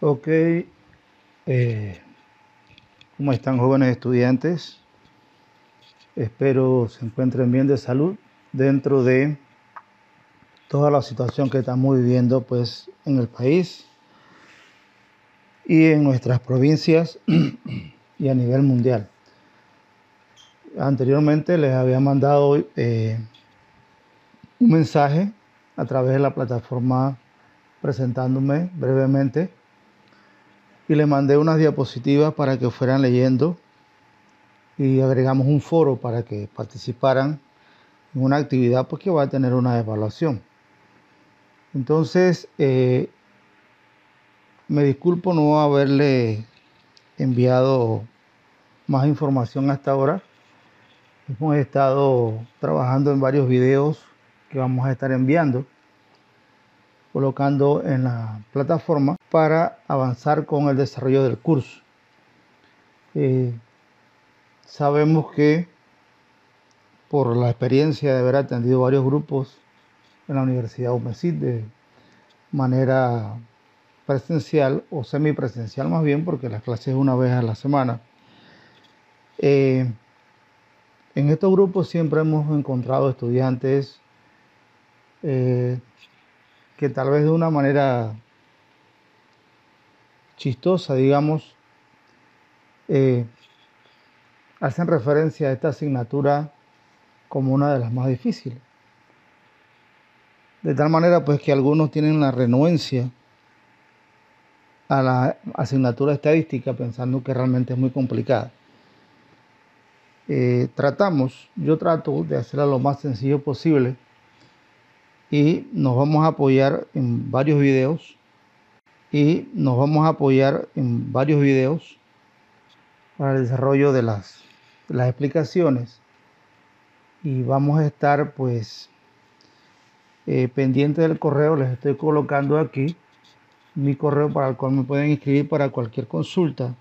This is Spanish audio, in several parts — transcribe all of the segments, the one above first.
Ok, ¿cómo están jóvenes estudiantes? Espero se encuentren bien de salud dentro de toda la situación que estamos viviendo pues en el país y en nuestras provincias y a nivel mundial. Anteriormente les había mandado un mensaje a través de la plataforma presentándome brevemente y le mandé unas diapositivas para que fueran leyendo y agregamos un foro para que participaran en una actividad pues, que va a tener una evaluación. Entonces, me disculpo no haberle enviado más información hasta ahora. Hemos estado trabajando en varios videos que vamos a estar enviando, colocando en la plataforma para avanzar con el desarrollo del curso. Sabemos que por la experiencia de haber atendido varios grupos en la Universidad UMESID de manera presencial o semipresencial más bien, porque las clases es una vez a la semana. En estos grupos siempre hemos encontrado estudiantes que tal vez de una manera chistosa, digamos, hacen referencia a esta asignatura como una de las más difíciles. De tal manera pues que algunos tienen la renuencia a la asignatura estadística pensando que realmente es muy complicada. Yo trato de hacerla lo más sencillo posible y nos vamos a apoyar en varios videos para el desarrollo de las explicaciones y vamos a estar pues pendiente del correo. Les estoy colocando aquí mi correo para el cual me pueden escribir para cualquier consulta,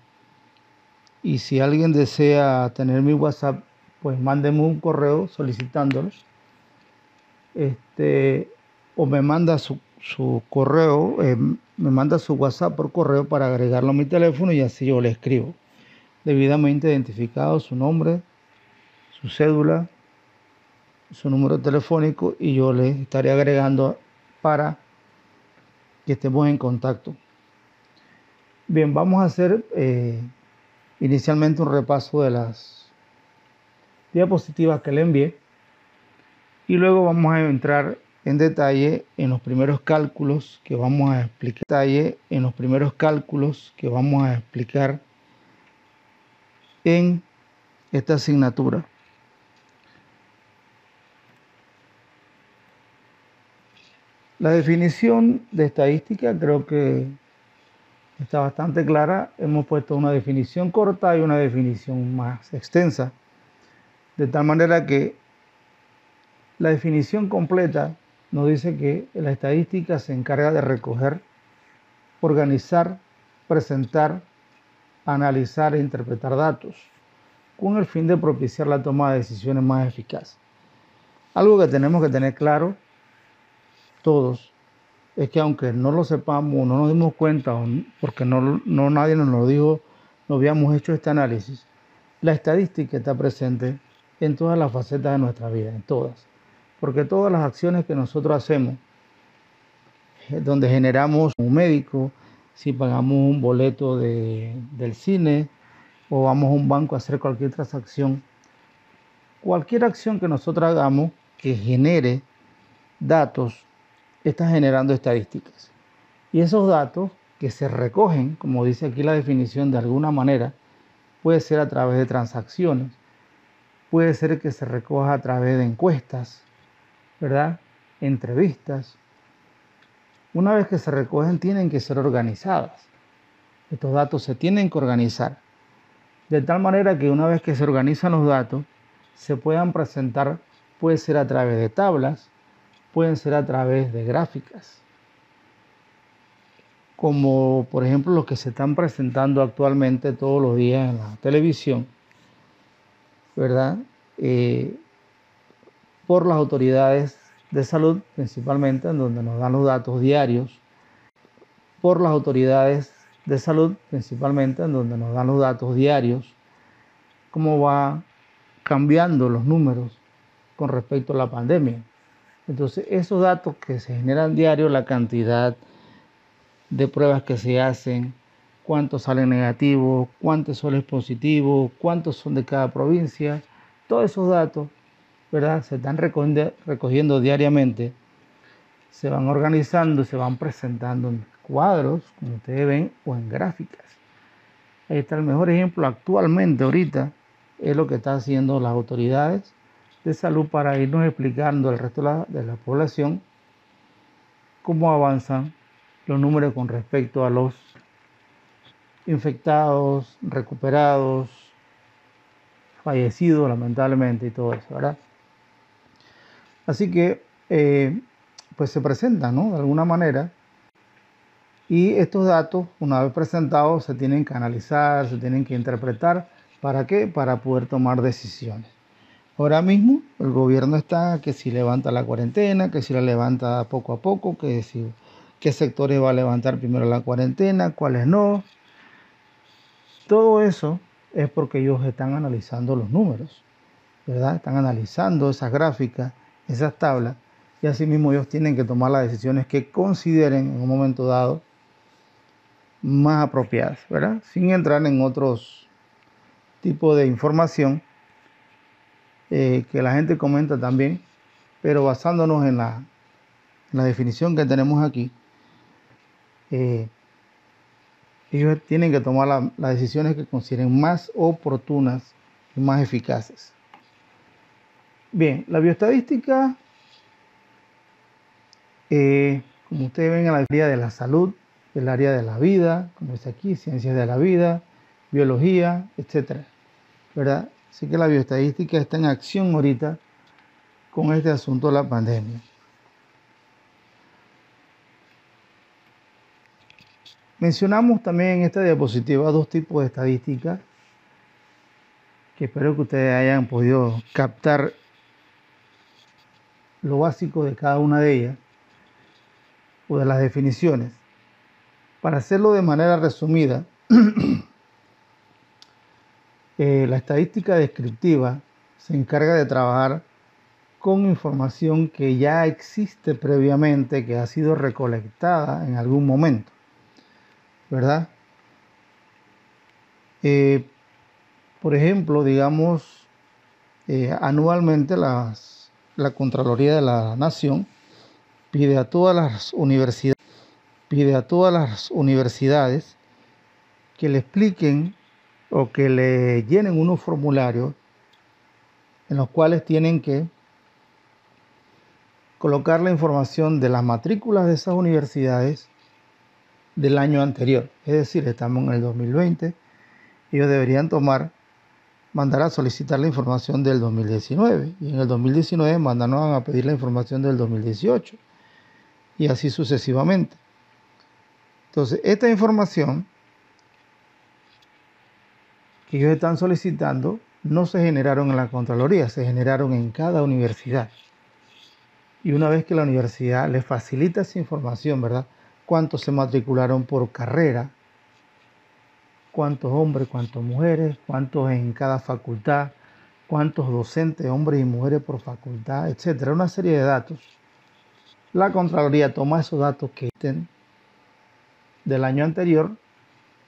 y si alguien desea tener mi WhatsApp pues mándenme un correo solicitándolo, o me manda su correo, me manda su WhatsApp por correo para agregarlo a mi teléfono y así yo le escribo debidamente identificado su nombre, su cédula, su número telefónico, y yo le estaré agregando para que estemos en contacto. Bien, vamos a hacer inicialmente un repaso de las diapositivas que le envié y luego vamos a entrar en detalle en los primeros cálculos que vamos a explicar en esta asignatura. La definición de estadística creo que está bastante clara. Hemos puesto una definición corta y una definición más extensa, de tal manera que la definición completa nos dice que la estadística se encarga de recoger, organizar, presentar, analizar e interpretar datos con el fin de propiciar la toma de decisiones más eficaces. Algo que tenemos que tener claro todos es que aunque no lo sepamos, no nos dimos cuenta, porque no nadie nos lo dijo, no habíamos hecho este análisis, la estadística está presente en todas las facetas de nuestra vida, en todas. Porque todas las acciones que nosotros hacemos, donde generamos un médico, si pagamos un boleto del cine o vamos a un banco a hacer cualquier transacción, cualquier acción que nosotros hagamos que genere datos, está generando estadísticas. Y esos datos que se recogen, como dice aquí la definición, de alguna manera, puede ser a través de transacciones, puede ser que se recoja a través de encuestas, ¿verdad? Entrevistas. Una vez que se recogen, tienen que ser organizadas. Estos datos se tienen que organizar de tal manera que una vez que se organizan los datos, se puedan presentar, puede ser a través de tablas, pueden ser a través de gráficas, como por ejemplo los que se están presentando actualmente todos los días en la televisión, ¿verdad? Por las autoridades de salud principalmente, en donde nos dan los datos diarios, por las autoridades de salud, principalmente, en donde nos dan los datos diarios, cómo va cambiando los números con respecto a la pandemia. Entonces, esos datos que se generan diario, la cantidad de pruebas que se hacen, cuántos salen negativos, cuántos salen positivos, cuántos son de cada provincia, todos esos datos, ¿verdad?, se están recogiendo diariamente, se van organizando y se van presentando en cuadros, como ustedes ven, o en gráficas. Ahí está el mejor ejemplo actualmente, ahorita, es lo que están haciendo las autoridades de salud para irnos explicando al resto de la población cómo avanzan los números con respecto a los infectados, recuperados, fallecidos lamentablemente y todo eso, ¿verdad? Así que pues se presentan, ¿no?, de alguna manera, y estos datos, una vez presentados, se tienen que analizar, se tienen que interpretar. ¿Para qué? Para poder tomar decisiones. Ahora mismo el gobierno está que si levanta la cuarentena, que si la levanta poco a poco, que si qué sectores va a levantar primero la cuarentena, cuáles no. Todo eso es porque ellos están analizando los números, ¿verdad? Están analizando esas gráficas, esas tablas, y asimismo ellos tienen que tomar las decisiones que consideren en un momento dado más apropiadas, ¿verdad? Sin entrar en otros tipos de información que la gente comenta también, pero basándonos en la definición que tenemos aquí, ellos tienen que tomar las decisiones que consideren más oportunas y más eficaces. Bien, la bioestadística, como ustedes ven, en el área de la salud, el área de la vida, como dice aquí, ciencias de la vida, biología, etcétera, ¿verdad? Así que la bioestadística está en acción ahorita con este asunto de la pandemia. Mencionamos también en esta diapositiva dos tipos de estadísticas que espero que ustedes hayan podido captar lo básico de cada una de ellas o de las definiciones. Para hacerlo de manera resumida, la estadística descriptiva se encarga de trabajar con información que ya existe previamente, que ha sido recolectada en algún momento, ¿verdad? Por ejemplo, digamos, anualmente la Contraloría de la Nación pide a todas las universidades que le expliquen o que le llenen unos formularios en los cuales tienen que colocar la información de las matrículas de esas universidades del año anterior. Es decir, estamos en el 2020, ellos deberían mandar a solicitar la información del 2019 y en el 2019 mandaron a pedir la información del 2018 y así sucesivamente. Entonces, esta información que ellos están solicitando no se generaron en la Contraloría, se generaron en cada universidad. Y una vez que la universidad les facilita esa información, ¿verdad? Cuántos se matricularon por carrera, cuántos hombres, cuántas mujeres, cuántos en cada facultad, cuántos docentes, hombres y mujeres por facultad, etcétera, una serie de datos. La Contraloría toma esos datos que estén del año anterior,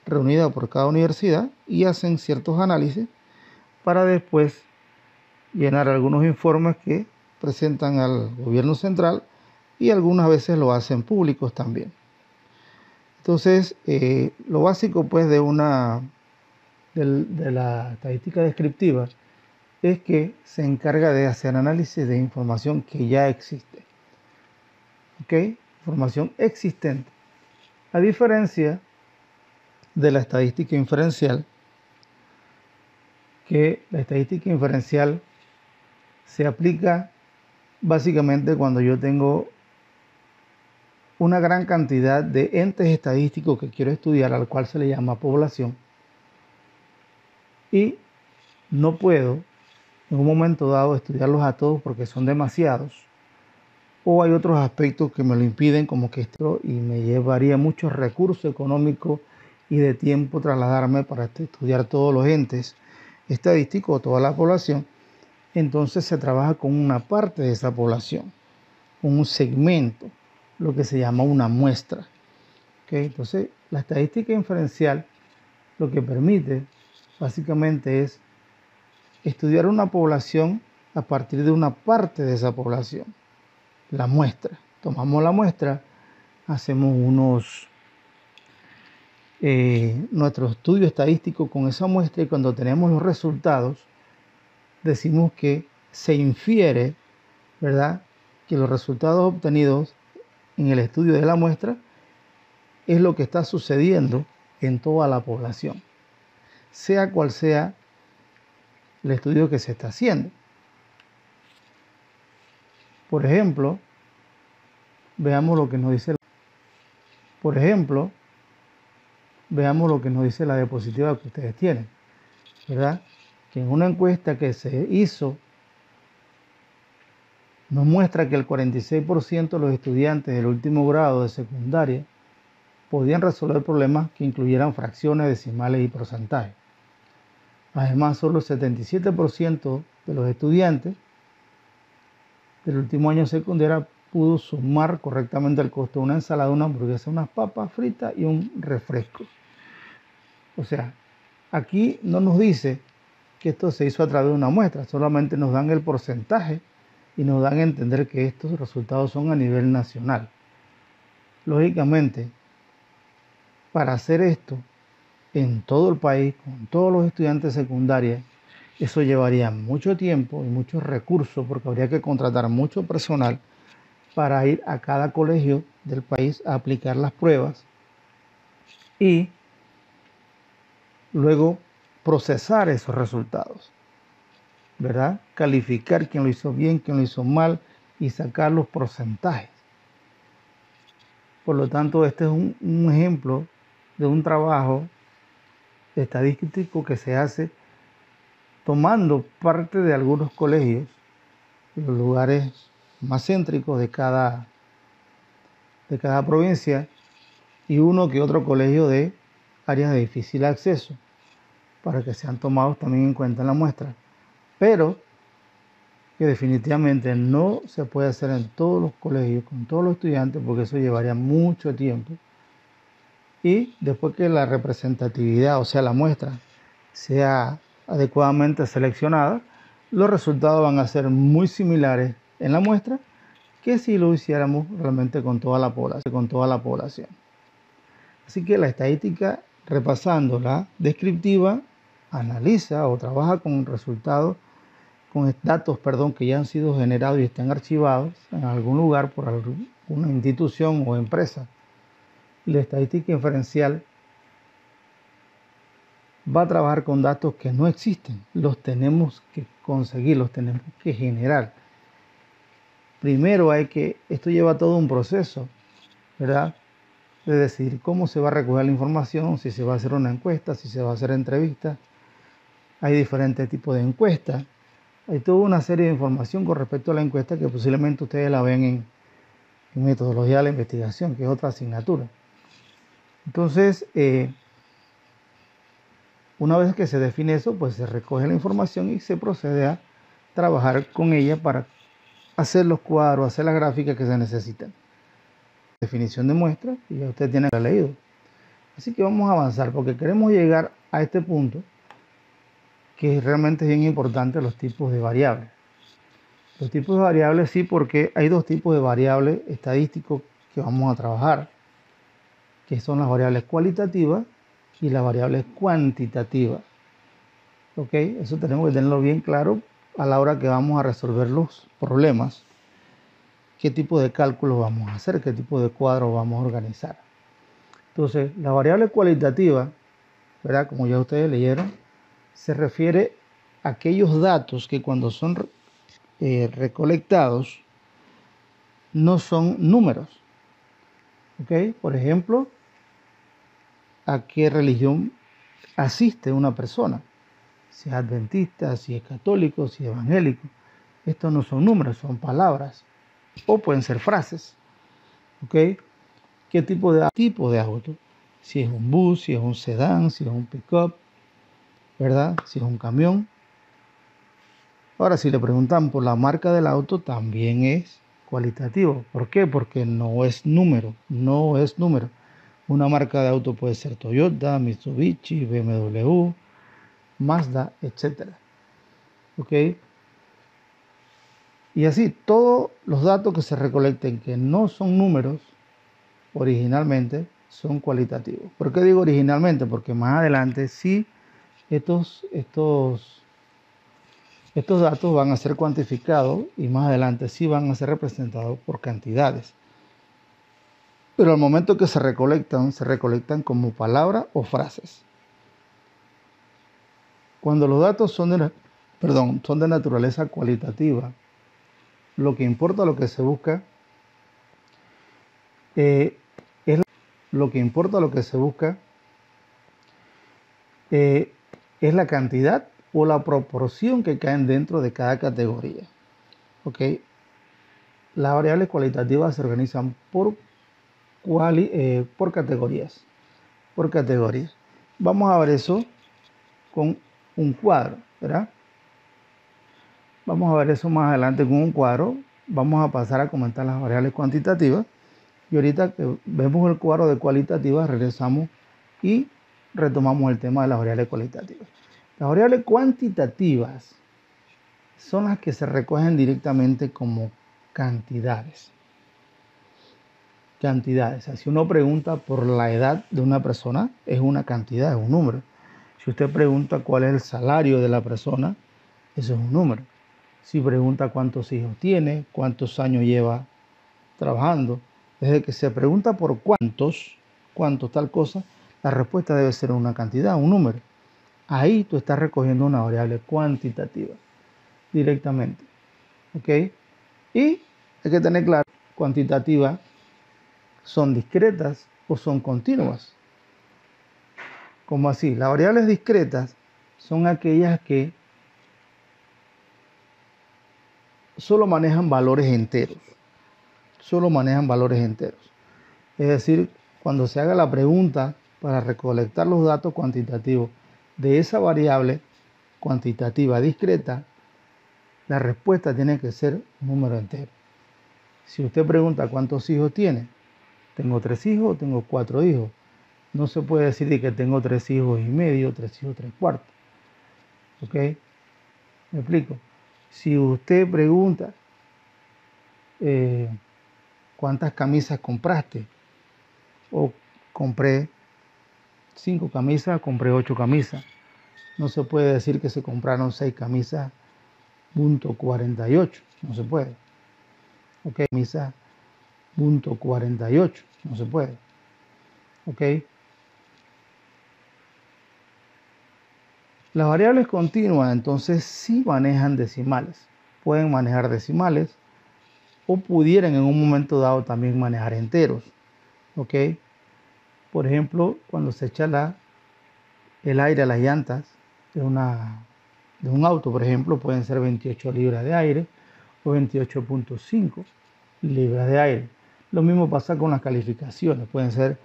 reunidos por cada universidad, y hacen ciertos análisis para después llenar algunos informes que presentan al gobierno central y algunas veces lo hacen públicos también. Entonces, lo básico pues de la estadística descriptiva es que se encarga de hacer análisis de información que ya existe. ¿Ok? Información existente. A diferencia de la estadística inferencial, que la estadística inferencial se aplica básicamente cuando yo tengo una gran cantidad de entes estadísticos que quiero estudiar, al cual se le llama población, y no puedo en un momento dado estudiarlos a todos porque son demasiados, o hay otros aspectos que me lo impiden, como que esto y me llevaría muchos recursos económicos y de tiempo trasladarme para estudiar todos los entes estadísticos, toda la población, entonces se trabaja con una parte de esa población, con un segmento, lo que se llama una muestra. ¿Okay? Entonces, la estadística inferencial lo que permite básicamente es estudiar una población a partir de una parte de esa población, la muestra. Tomamos la muestra, hacemos nuestro estudio estadístico con esa muestra y cuando tenemos los resultados decimos que se infiere, ¿verdad?, que los resultados obtenidos en el estudio de la muestra es lo que está sucediendo en toda la población, sea cual sea el estudio que se está haciendo. Por ejemplo, veamos lo que nos dice la diapositiva que ustedes tienen, ¿verdad? Que en una encuesta que se hizo nos muestra que el 46% de los estudiantes del último grado de secundaria podían resolver problemas que incluyeran fracciones, decimales y porcentajes. Además, solo el 77% de los estudiantes del último año de secundaria pudo sumar correctamente el costo de una ensalada, una hamburguesa, unas papas fritas y un refresco. O sea, aquí no nos dice que esto se hizo a través de una muestra, solamente nos dan el porcentaje y nos dan a entender que estos resultados son a nivel nacional. Lógicamente, para hacer esto en todo el país, con todos los estudiantes de secundaria, eso llevaría mucho tiempo y muchos recursos porque habría que contratar mucho personal para ir a cada colegio del país a aplicar las pruebas y luego procesar esos resultados, ¿verdad? Calificar quién lo hizo bien, quién lo hizo mal y sacar los porcentajes. Por lo tanto, este es un ejemplo de un trabajo estadístico que se hace tomando parte de algunos colegios, de los lugares más céntricos de cada provincia y uno que otro colegio de áreas de difícil acceso para que sean tomados también en cuenta en la muestra, pero que definitivamente no se puede hacer en todos los colegios con todos los estudiantes porque eso llevaría mucho tiempo y después que la representatividad, o sea la muestra, sea adecuadamente seleccionada, los resultados van a ser muy similares en la muestra que si lo hiciéramos realmente con toda la población. Así que la estadística, repasando la descriptiva, analiza o trabaja con resultados, con datos, que ya han sido generados y están archivados en algún lugar por alguna institución o empresa. La estadística inferencial va a trabajar con datos que no existen, los tenemos que conseguir, los tenemos que generar. Primero esto lleva todo un proceso, ¿verdad?, de decidir cómo se va a recoger la información, si se va a hacer una encuesta, si se va a hacer entrevista. Hay diferentes tipos de encuestas. Hay toda una serie de información con respecto a la encuesta que posiblemente ustedes la ven en metodología de la investigación, que es otra asignatura. Entonces, una vez que se define eso, pues se recoge la información y se procede a trabajar con ella para hacer los cuadros, hacer las gráficas que se necesitan. Definición de muestra, y ya usted tiene que haber leído. Así que vamos a avanzar porque queremos llegar a este punto que realmente es bien importante, los tipos de variables. Los tipos de variables sí, porque hay dos tipos de variables estadísticos que vamos a trabajar, que son las variables cualitativas y las variables cuantitativas. ¿Ok? Eso tenemos que tenerlo bien claro a la hora que vamos a resolver los problemas. ¿Qué tipo de cálculos vamos a hacer? ¿Qué tipo de cuadros vamos a organizar? Entonces, la variable cualitativa, ¿verdad?, como ya ustedes leyeron, se refiere a aquellos datos que cuando son recolectados no son números. ¿Ok? Por ejemplo, ¿a qué religión asiste una persona? Si es adventista, si es católico, si es evangélico. Estos no son números, son palabras. O pueden ser frases. ¿Ok? ¿Qué tipo de auto? Si es un bus, si es un sedán, si es un pick-up, ¿verdad? Si es un camión. Ahora, si le preguntan por la marca del auto, también es cualitativo. ¿Por qué? Porque no es número, no es número. Una marca de auto puede ser Toyota, Mitsubishi, BMW, Mazda, etcétera. ¿Ok? Y así, todos los datos que se recolecten que no son números originalmente son cualitativos. ¿Por qué digo originalmente? Porque más adelante sí estos datos van a ser cuantificados y más adelante sí van a ser representados por cantidades. Pero al momento que se recolectan como palabras o frases. Cuando los datos son de naturaleza cualitativa, lo que importa, lo que se busca, es es la cantidad o la proporción que caen dentro de cada categoría. ¿Ok? Las variables cualitativas se organizan por categorías. Por categorías. Vamos a ver eso con un cuadro, ¿verdad? Vamos a ver eso más adelante con un cuadro. Vamos a pasar a comentar las variables cuantitativas. Y ahorita que vemos el cuadro de cualitativas, regresamos y retomamos el tema de las variables cualitativas. Las variables cuantitativas son las que se recogen directamente como cantidades. Cantidades. Si uno pregunta por la edad de una persona, es una cantidad, es un número. Si usted pregunta cuál es el salario de la persona, eso es un número. Si pregunta cuántos hijos tiene, cuántos años lleva trabajando, desde que se pregunta por cuántos tal cosa, la respuesta debe ser una cantidad, un número. Ahí tú estás recogiendo una variable cuantitativa directamente. ¿Ok? Y hay que tener claro, cuantitativas son discretas o son continuas. ¿Cómo así? Las variables discretas son aquellas que solo manejan valores enteros. Solo manejan valores enteros. Es decir, cuando se haga la pregunta para recolectar los datos cuantitativos de esa variable cuantitativa discreta, la respuesta tiene que ser un número entero. Si usted pregunta cuántos hijos tiene, tengo 3 hijos, tengo 4 hijos. No se puede decir que tengo 3 hijos y medio, 3 hijos, 3 cuartos. ¿Ok? ¿Me explico? Si usted pregunta cuántas camisas compraste, o compré 5 camisas, compré 8 camisas. No se puede decir que se compraron 6 camisas, punto 48. No se puede. Ok, camisa, punto 48. No se puede. Ok. Las variables continuas entonces sí manejan decimales. Pueden manejar decimales o pudieran en un momento dado también manejar enteros. Ok. Por ejemplo, cuando se echa el aire a las llantas de un auto, por ejemplo, pueden ser 28 libras de aire o 28.5 libras de aire. Lo mismo pasa con las calificaciones. Pueden ser,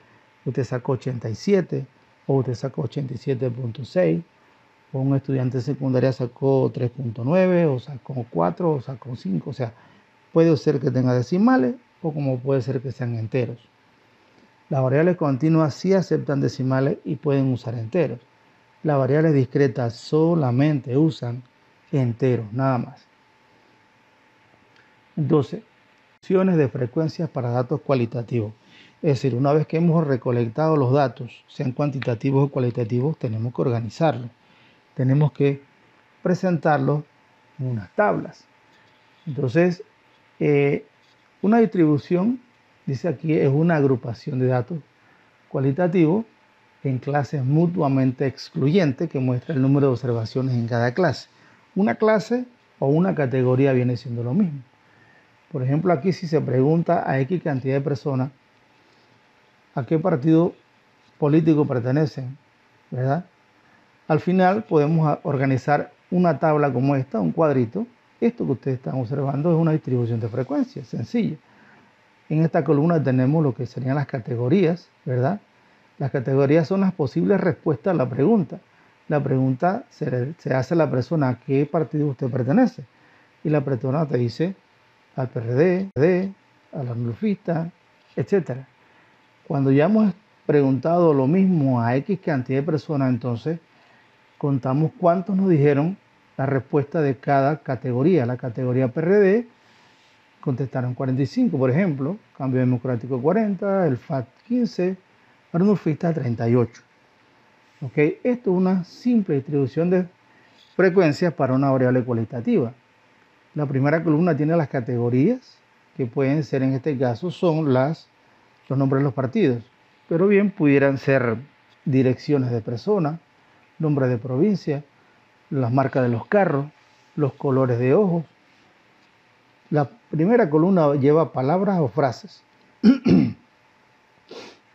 usted sacó 87 o usted sacó 87.6, o un estudiante de secundaria sacó 3.9 o sacó 4 o sacó 5. O sea, puede ser que tenga decimales o como puede ser que sean enteros. Las variables continuas sí aceptan decimales y pueden usar enteros. Las variables discretas solamente usan enteros, nada más. Entonces, opciones de frecuencias para datos cualitativos. Es decir, una vez que hemos recolectado los datos, sean cuantitativos o cualitativos, tenemos que organizarlos. Tenemos que presentarlos en unas tablas. Entonces, una distribución, dice aquí, es una agrupación de datos cualitativos en clases mutuamente excluyentes que muestra el número de observaciones en cada clase. Una clase o una categoría viene siendo lo mismo. Por ejemplo, aquí si se pregunta a X cantidad de personas a qué partido político pertenecen, ¿verdad? Al final podemos organizar una tabla como esta, un cuadrito. Esto que ustedes están observando es una distribución de frecuencias, sencilla. En esta columna tenemos lo que serían las categorías, ¿verdad? Las categorías son las posibles respuestas a la pregunta. La pregunta se hace a la persona: ¿a qué partido usted pertenece? Y la persona te dice: al PRD, a la nulfista, etc. Cuando ya hemos preguntado lo mismo a X cantidad de personas, entonces contamos cuántos nos dijeron la respuesta de cada categoría. La categoría PRD contestaron 45, por ejemplo, Cambio Democrático 40, el FAT 15, Arnulfista 38. ¿Ok? Esto es una simple distribución de frecuencias para una variable cualitativa. La primera columna tiene las categorías, que pueden ser, en este caso, son los nombres de los partidos, pero bien pudieran ser direcciones de personas, nombres de provincia, las marcas de los carros, los colores de ojos. La primera columna lleva palabras o frases.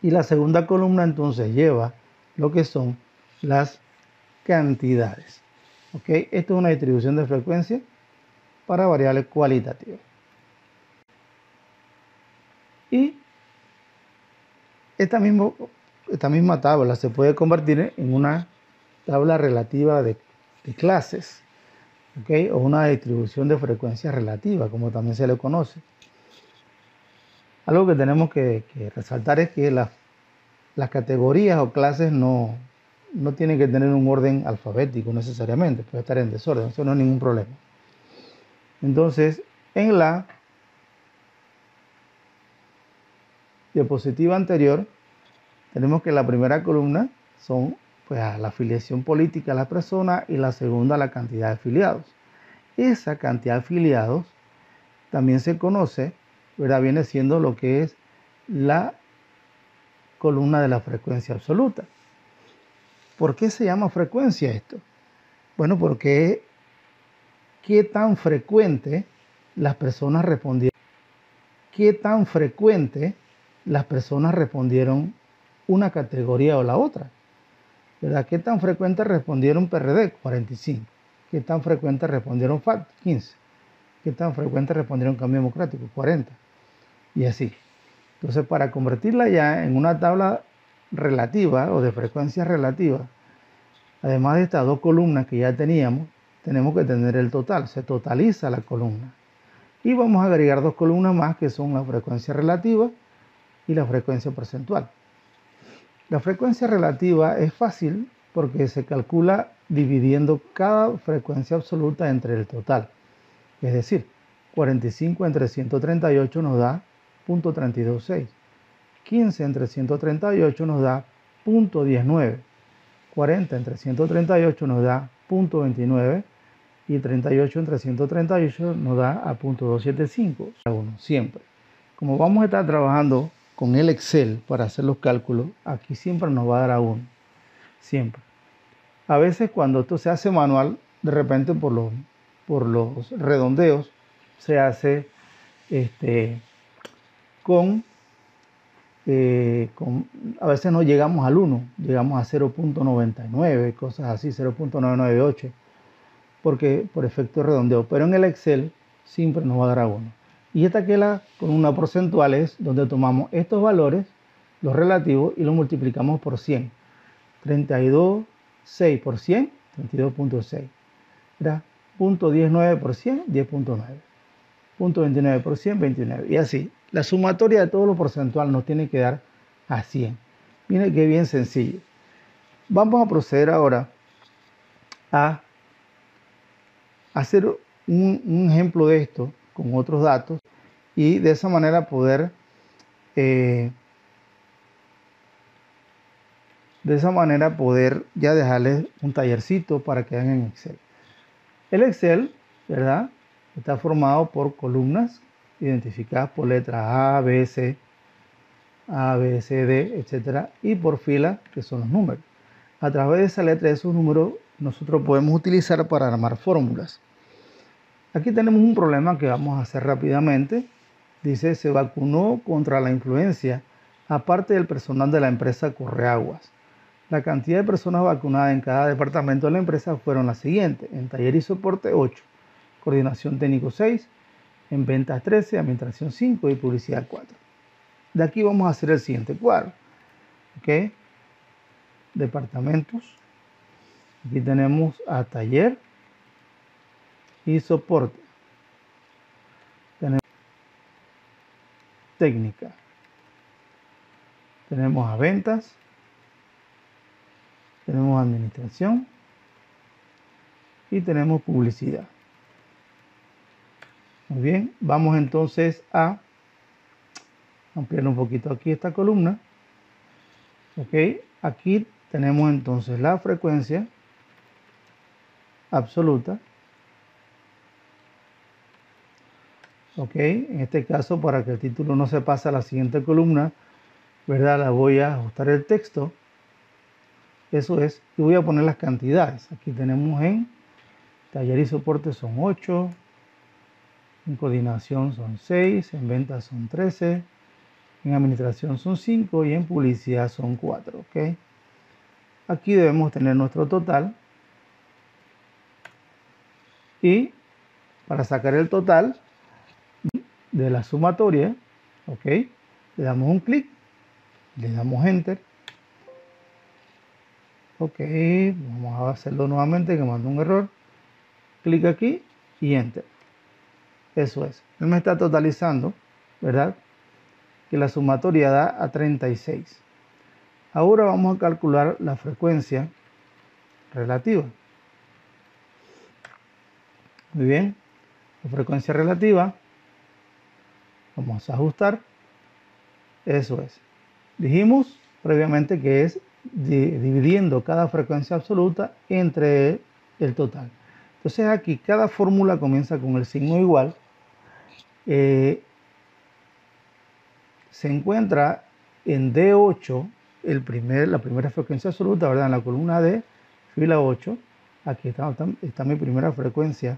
Y la segunda columna entonces lleva lo que son las cantidades. ¿Ok? Esto es una distribución de frecuencia para variables cualitativas. Y esta misma tabla se puede convertir en una tabla relativa de clases, ¿okay? O una distribución de frecuencia relativa, como también se le conoce. Algo que tenemos que resaltar es que las categorías o clases no tienen que tener un orden alfabético necesariamente, puede estar en desorden, eso no es ningún problema. Entonces, en la diapositiva anterior, tenemos que la primera columna son pues la afiliación política de la persona y la segunda la cantidad de afiliados. Esa cantidad de afiliados también se conoce, ¿verdad? Viene siendo lo que es la columna de la frecuencia absoluta. ¿Por qué se llama frecuencia esto? Bueno, porque qué tan frecuente las personas respondieron una categoría o la otra, ¿verdad? ¿Qué tan frecuente respondieron PRD? 45. ¿Qué tan frecuente respondieron FAT? 15. ¿Qué tan frecuente respondieron Cambio Democrático? 40. Y así. Entonces, para convertirla ya en una tabla relativa o de frecuencia relativa, además de estas dos columnas que ya teníamos, tenemos que tener el total. Se totaliza la columna. Y vamos a agregar dos columnas más, que son la frecuencia relativa y la frecuencia porcentual. La frecuencia relativa es fácil porque se calcula dividiendo cada frecuencia absoluta entre el total. Es decir, 45 entre 138 nos da 0.326. 15 entre 138 nos da 0.19. 40 entre 138 nos da 0.29. Y 38 entre 138 nos da a 0.275. Siempre. Como vamos a estar trabajando con el Excel para hacer los cálculos, aquí siempre nos va a dar a 1. Siempre. A veces cuando esto se hace manual, de repente por los redondeos, se hace a veces no llegamos al 1, llegamos a 0.99, cosas así, 0.998, porque por efecto redondeo. Pero en el Excel siempre nos va a dar a 1. Y esta que es la columna porcentual es donde tomamos estos valores, los relativos, y los multiplicamos por 100. 32.6 por 100, 32.6. Era 0.19 por 100, 10.9. 0.29 por 100, 29. Y así. La sumatoria de todo lo porcentual nos tiene que dar a 100. Miren qué bien sencillo. Vamos a proceder ahora a hacer un ejemplo de esto con otros datos y de esa manera poder ya dejarles un tallercito para que hagan en Excel. El Excel, ¿verdad?, está formado por columnas identificadas por letras A, B, C, D, etc. y por filas, que son los números. A través de esa letra, de esos números, nosotros podemos utilizar para armar fórmulas. Aquí tenemos un problema que vamos a hacer rápidamente. Dice: se vacunó contra la influenza, aparte del personal de la empresa Correaguas. La cantidad de personas vacunadas en cada departamento de la empresa fueron las siguientes: en taller y soporte 8, coordinación técnico 6, en ventas 13, administración 5 y publicidad 4. De aquí vamos a hacer el siguiente cuadro. ¿Okay? departamentos. Aquí tenemos a taller y soporte. Tenemos técnica. Tenemos a ventas. Tenemos administración. Y tenemos publicidad. Muy bien, vamos entonces a ampliar un poquito aquí esta columna. Ok, aquí tenemos entonces la frecuencia absoluta. Ok, en este caso, para que el título no se pase a la siguiente columna, ¿verdad? La voy a ajustar el texto. Eso es, y voy a poner las cantidades. Aquí tenemos en taller y soporte son 8, en coordinación son 6, en ventas son 13, en administración son 5 y en publicidad son 4. ¿Ok? Aquí debemos tener nuestro total. Y para sacar el total de la sumatoria, ¿ok? Le damos un clic, le damos Enter. Ok, vamos a hacerlo nuevamente que mandó un error. Clic aquí y Enter. Eso es. Él me está totalizando, ¿verdad? Que la sumatoria da a 36. Ahora vamos a calcular la frecuencia relativa. Muy bien. La frecuencia relativa. Vamos a ajustar. Eso es. Dijimos previamente que es dividiendo cada frecuencia absoluta entre el total. Entonces aquí cada fórmula comienza con el signo igual. Se encuentra en D8 la primera frecuencia absoluta, ¿verdad? En la columna D, fila 8. Aquí está mi primera frecuencia.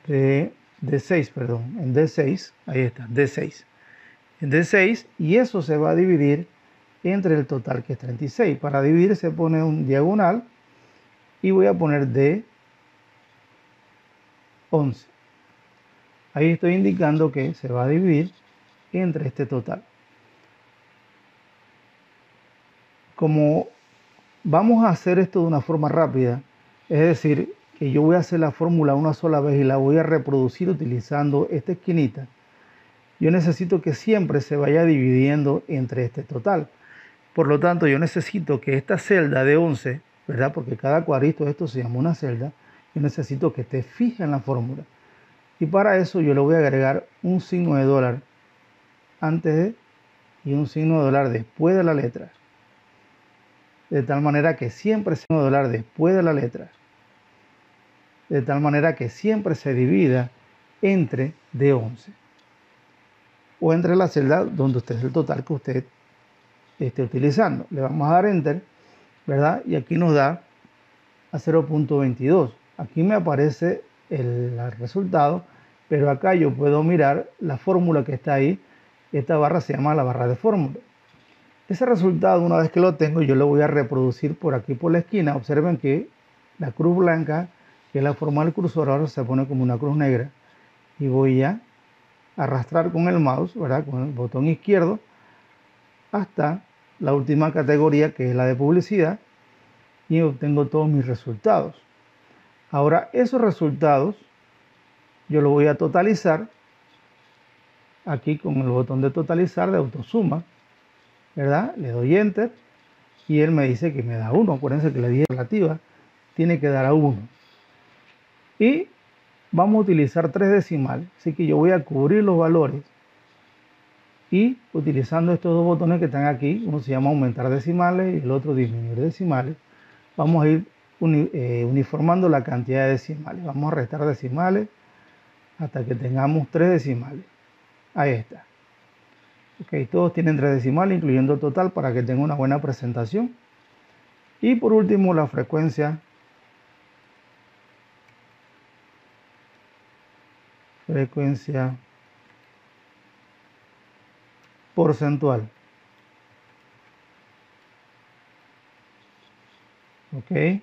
De D6, perdón, en D6, ahí está, D6. En D6, y eso se va a dividir entre el total, que es 36. Para dividir se pone un diagonal y voy a poner D11. Ahí estoy indicando que se va a dividir entre este total. Como vamos a hacer esto de una forma rápida, es decir, que yo voy a hacer la fórmula una sola vez y la voy a reproducir utilizando esta esquinita, yo necesito que siempre se vaya dividiendo entre este total. Por lo tanto, yo necesito que esta celda de 11, ¿verdad? Porque cada cuadrito de esto se llama una celda, yo necesito que esté fija en la fórmula. Y para eso yo le voy a agregar un signo de dólar antes de y un signo de dólar después de la letra. De tal manera que siempre se signo de dólar después de la letra. De tal manera que siempre se divida entre D11. O entre la celda donde usted es el total que usted esté utilizando. Le vamos a dar Enter, ¿verdad? Y aquí nos da a 0.22. Aquí me aparece el resultado, pero acá yo puedo mirar la fórmula que está ahí. Esta barra se llama la barra de fórmula. Ese resultado, una vez que lo tengo, yo lo voy a reproducir por aquí por la esquina. Observen que la cruz blanca, que es la forma del cursor, ahora se pone como una cruz negra. Y voy a arrastrar con el mouse, ¿verdad? Con el botón izquierdo, hasta la última categoría, que es la de publicidad, y obtengo todos mis resultados. Ahora esos resultados yo los voy a totalizar aquí con el botón de totalizar de autosuma, ¿verdad? Le doy Enter y él me dice que me da 1. Acuérdense que la dije relativa tiene que dar a 1. Y vamos a utilizar 3 decimales, así que yo voy a cubrir los valores y utilizando estos dos botones que están aquí, uno se llama aumentar decimales y el otro disminuir decimales, vamos a ir uniformando la cantidad de decimales. Vamos a restar decimales hasta que tengamos 3 decimales. Ahí está. Ok, todos tienen 3 decimales, incluyendo el total, para que tenga una buena presentación. Y por último, la frecuencia. Frecuencia porcentual. Ok.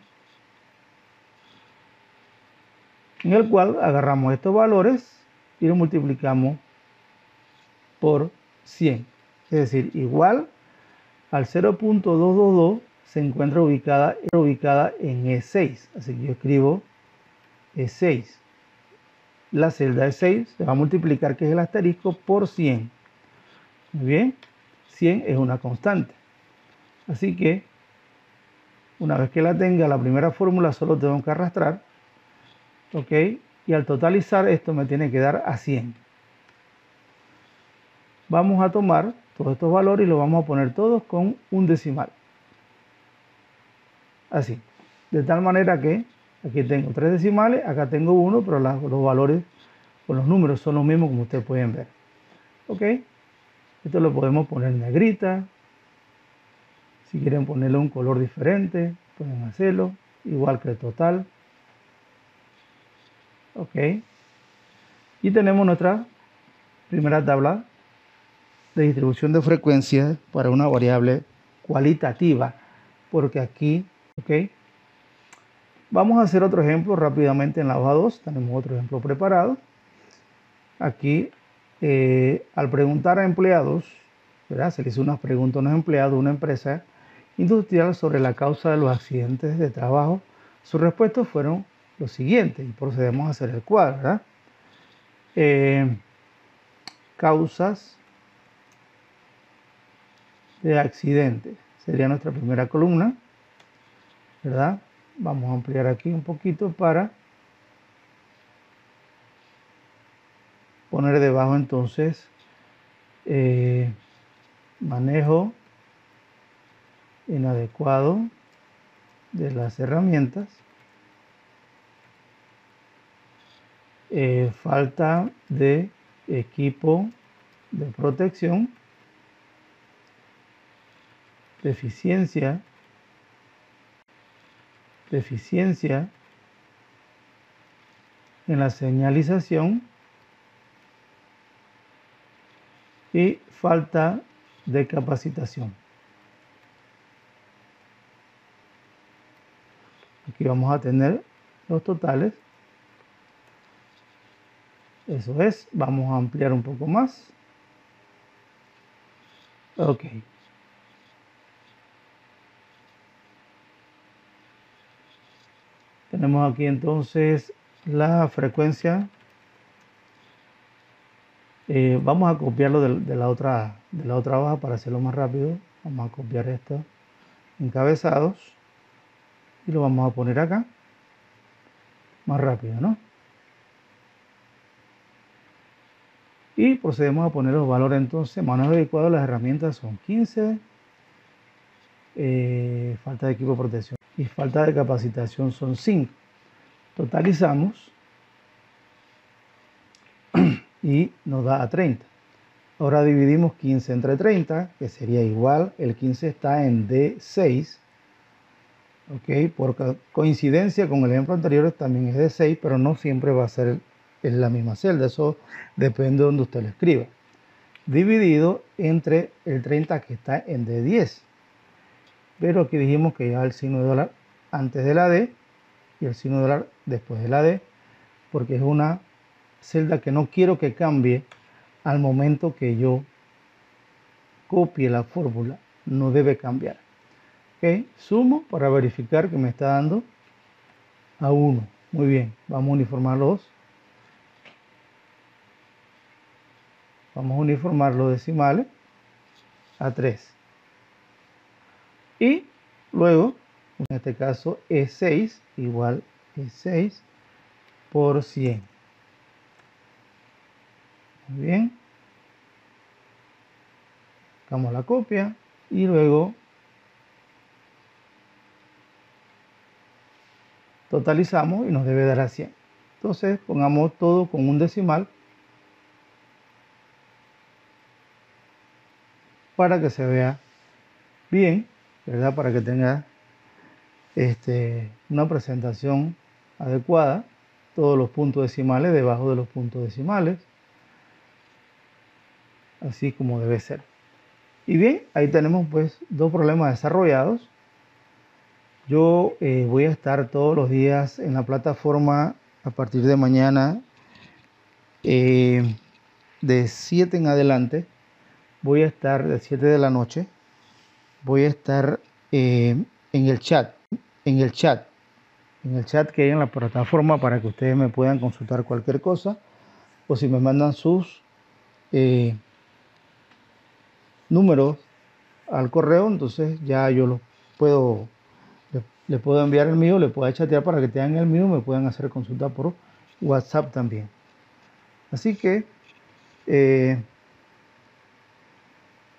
En el cual agarramos estos valores y los multiplicamos por 100. Es decir, igual al 0.222 se encuentra ubicada en E6. Así que yo escribo E6. La celda E6 se va a multiplicar, que es el asterisco, por 100. Muy bien, 100 es una constante. Así que una vez que la tenga, la primera fórmula solo tengo que arrastrar. ¿Ok? Y al totalizar esto me tiene que dar a 100. Vamos a tomar todos estos valores y los vamos a poner todos con un decimal. Así. De tal manera que aquí tengo 3 decimales, acá tengo 1, pero los valores o los números son los mismos, como ustedes pueden ver. ¿Ok? Esto lo podemos poner en negrita. Si quieren ponerle un color diferente, pueden hacerlo. Igual que el total. ¿Ok? Y tenemos nuestra primera tabla de distribución de frecuencias para una variable cualitativa, porque aquí, ¿ok? Vamos a hacer otro ejemplo rápidamente en la hoja 2, tenemos otro ejemplo preparado. Aquí, al preguntar a empleados, ¿verdad? Se le hizo una pregunta a unos empleados de una empresa industrial sobre la causa de los accidentes de trabajo. Sus respuestas fueron los siguientes, y procedemos a hacer el cuadro, ¿verdad? Causas de accidentes sería nuestra primera columna, ¿verdad? Vamos a ampliar aquí un poquito para poner debajo entonces manejo inadecuado de las herramientas, falta de equipo de protección, deficiencia en la señalización y falta de capacitación. Aquí vamos a tener los totales. Eso es, vamos a ampliar un poco más. Ok. Tenemos aquí entonces la frecuencia. Vamos a copiarlo de la otra hoja para hacerlo más rápido. Vamos a copiar estos encabezados y lo vamos a poner acá. Más rápido, ¿no? Y procedemos a poner los valores entonces. Manejo adecuado de las herramientas son 15. Falta de equipo de protección y falta de capacitación son 5. Totalizamos y nos da a 30. Ahora dividimos 15 entre 30, que sería igual, el 15 está en D6. Ok, por coincidencia con el ejemplo anterior también es D6, pero no siempre va a ser en la misma celda, eso depende de donde usted lo escriba. Dividido entre el 30 que está en D10. Pero aquí dijimos que ya el signo de dólar antes de la D y el signo de dólar después de la D, porque es una celda que no quiero que cambie al momento que yo copie la fórmula, no debe cambiar. ¿Okay? Sumo para verificar que me está dando a 1. Muy bien, vamos a uniformar los decimales a 3. Y luego, en este caso, E6 igual E6 por 100. Muy bien. Sacamos la copia y luego totalizamos y nos debe dar a 100. Entonces, pongamos todo con un decimal para que se vea bien, ¿verdad? Para que tenga una presentación adecuada, todos los puntos decimales debajo de los puntos decimales, así como debe ser. Y bien, ahí tenemos pues dos problemas desarrollados. Yo voy a estar todos los días en la plataforma a partir de mañana de 7 en adelante, voy a estar de 7 de la noche, voy a estar en el chat, en el chat, en el chat que hay en la plataforma para que ustedes me puedan consultar cualquier cosa o si me mandan sus números al correo, entonces ya yo los puedo, le puedo enviar el mío, le puedo chatear para que tengan el mío, me puedan hacer consulta por WhatsApp también. Así que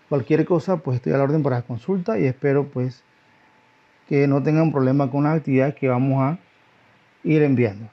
cualquier cosa, pues estoy a la orden para consulta y espero pues que no tengan problema con las actividades que vamos a ir enviando.